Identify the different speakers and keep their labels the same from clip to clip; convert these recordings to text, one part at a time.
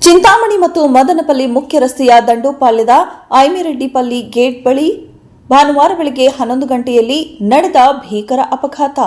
Speaker 1: ಚಿಂತಾಮಣಿ ಮತ್ತು ಮದನಪಲ್ಲಿ ಮುಖ್ಯ ರಸ್ತೆಯ ದಂಡೋಪಾಳ್ಯದ ಐಮಿರೆಡ್ಡಿಪಲ್ಲಿ ಗೇಟ್ ಬಳಿ ಭಾನುವಾರ ಬೆಳಗ್ಗೆ 11 ಗಂಟೆಯಲ್ಲಿ ನಡೆದ ಭೀಕರ ಅಪಘಾತ.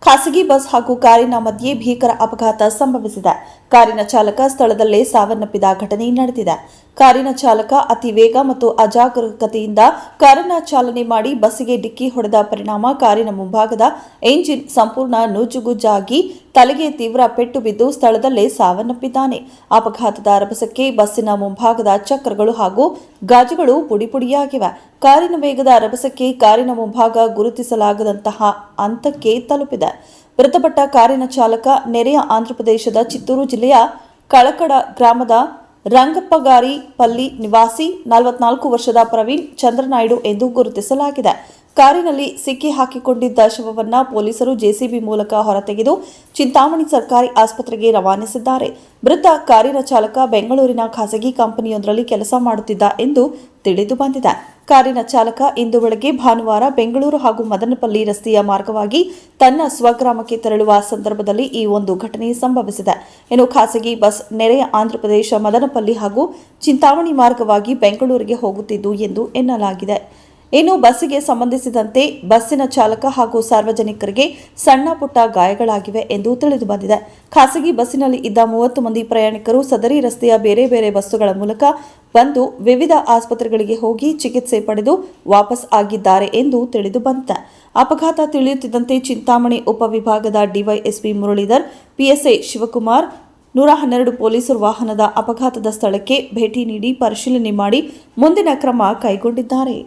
Speaker 1: ಖಾಸಗಿ ಬಸ್ ಹಾಗೂ ಕಾರಿನ ಮಧ್ಯೆ ಭೀಕರ ಅಪಘಾತ ಸಂಭವಿಸಿದೆ. ಕಾರಿನ ಚಾಲಕ ಸ್ಥಳದಲ್ಲೇ ಸಾವನ್ನಪ್ಪಿದ ಘಟನೆ ನಡೆದಿದೆ. ಕಾರಿನ ಚಾಲಕ ಅತಿ ವೇಗ ಮತ್ತು ಅಜಾಗರೂಕತೆಯಿಂದ ಕಾರನ್ನ ಚಾಲನೆ ಮಾಡಿ ಬಸ್ಸಿಗೆ ಡಿಕ್ಕಿ ಹೊಡೆದ ಪರಿಣಾಮ ಕಾರಿನ ಮುಂಭಾಗದ ಎಂಜಿನ್ ಸಂಪೂರ್ಣ ನೂಜುಗುಜ್ಜಾಗಿ ತಲೆಗೆ ತೀವ್ರ ಪೆಟ್ಟು ಬಿದ್ದು ಸ್ಥಳದಲ್ಲೇ ಸಾವನ್ನಪ್ಪಿದ್ದಾನೆ. ಅಪಘಾತದ ರಭಸಕ್ಕೆ ಬಸ್ಸಿನ ಮುಂಭಾಗದ ಚಕ್ರಗಳು ಹಾಗೂ ಗಾಜುಗಳು ಪುಡಿಪುಡಿಯಾಗಿವೆ. ಕಾರಿನ ವೇಗದ ರಭಸಕ್ಕೆ ಕಾರಿನ ಮುಂಭಾಗ ಗುರುತಿಸಲಾಗದಂತಹ ಹಂತಕ್ಕೆ ತಲುಪಿದೆ. ಮೃತಪಟ್ಟ ಕಾರಿನ ಚಾಲಕ ನೆರೆಯ ಆಂಧ್ರಪ್ರದೇಶದ ಚಿತ್ತೂರು ಜಿಲ್ಲೆಯ ಕಳಕಡ ಗ್ರಾಮದ ರಂಗಪ್ಪಗಾರಿ ಪಲ್ಲಿ ನಿವಾಸಿ 44 ವರ್ಷದ ಪ್ರವೀಣ್ ಚಂದ್ರನಾಯ್ಡು ಎಂದು ಗುರುತಿಸಲಾಗಿದೆ. ಕಾರಿನಲ್ಲಿ ಸಿಕ್ಕಿ ಹಾಕಿಕೊಂಡಿದ್ದ ಶವವನ್ನ ಪೊಲೀಸರು ಜೆಸಿಬಿ ಮೂಲಕ ಹೊರತೆಗೆದು ಚಿಂತಾಮಣಿ ಸರ್ಕಾರಿ ಆಸ್ಪತ್ರೆಗೆ ರವಾನಿಸಿದ್ದಾರೆ. ಮೃತ ಕಾರಿನ ಚಾಲಕ ಬೆಂಗಳೂರಿನ ಖಾಸಗಿ ಕಂಪನಿಯೊಂದರಲ್ಲಿ ಕೆಲಸ ಮಾಡುತ್ತಿದ್ದ ಎಂದು ತಿಳಿದು ಬಂದಿದೆ. ಕಾರಿನ ಚಾಲಕ ಇಂದು ಬೆಳಗ್ಗೆ ಭಾನುವಾರ ಬೆಂಗಳೂರು ಹಾಗೂ ಮದನಪಲ್ಲಿ ರಸ್ತೆಯ ಮಾರ್ಗವಾಗಿ ತನ್ನ ಸ್ವಗ್ರಾಮಕ್ಕೆ ತೆರಳುವ ಸಂದರ್ಭದಲ್ಲಿ ಈ ಒಂದು ಘಟನೆ ಸಂಭವಿಸಿದೆ. ಇನ್ನು ಖಾಸಗಿ ಬಸ್ ನೆರೆಯ ಆಂಧ್ರಪ್ರದೇಶ ಮದನಪಲ್ಲಿ ಹಾಗೂ ಚಿಂತಾಮಣಿ ಮಾರ್ಗವಾಗಿ ಬೆಂಗಳೂರಿಗೆ ಹೋಗುತ್ತಿದ್ದು ಎಂದು ಎನ್ನಲಾಗಿದೆ. ಇನ್ನು ಬಸ್ಸಿಗೆ ಸಂಬಂಧಿಸಿದಂತೆ ಬಸ್ಸಿನ ಚಾಲಕ ಹಾಗೂ ಸಾರ್ವಜನಿಕರಿಗೆ ಸಣ್ಣ ಪುಟ್ಟ ಗಾಯಗಳಾಗಿವೆ ಎಂದು ತಿಳಿದು ಬಂದಿದೆ. ಖಾಸಗಿ ಬಸ್ಸಿನಲ್ಲಿ ಇದ್ದ 30 ಮಂದಿ ಪ್ರಯಾಣಿಕರು ಸದರಿ ರಸ್ತೆಯ ಬೇರೆ ಬೇರೆ ಬಸ್ಸುಗಳ ಮೂಲಕ ಬಂದು ವಿವಿಧ ಆಸ್ಪತ್ರೆಗಳಿಗೆ ಹೋಗಿ ಚಿಕಿತ್ಸೆ ಪಡೆದು ವಾಪಸ್ ಆಗಿದ್ದಾರೆ ಎಂದು ತಿಳಿದು ಬಂದಿದೆ. ಅಪಘಾತ ತಿಳಿಯುತ್ತಿದ್ದಂತೆ ಚಿಂತಾಮಣಿ ಉಪವಿಭಾಗದ ಡಿವೈಎಸ್ಪಿ ಮುರಳೀಧರ್, ಪಿಎಸ್ಐ ಶಿವಕುಮಾರ್, 112 ಪೊಲೀಸರು ವಾಹನದ ಅಪಘಾತದ ಸ್ಥಳಕ್ಕೆ ಭೇಟಿ ನೀಡಿ ಪರಿಶೀಲನೆ ಮಾಡಿ ಮುಂದಿನ ಕ್ರಮ ಕೈಗೊಂಡಿದ್ದಾರೆ.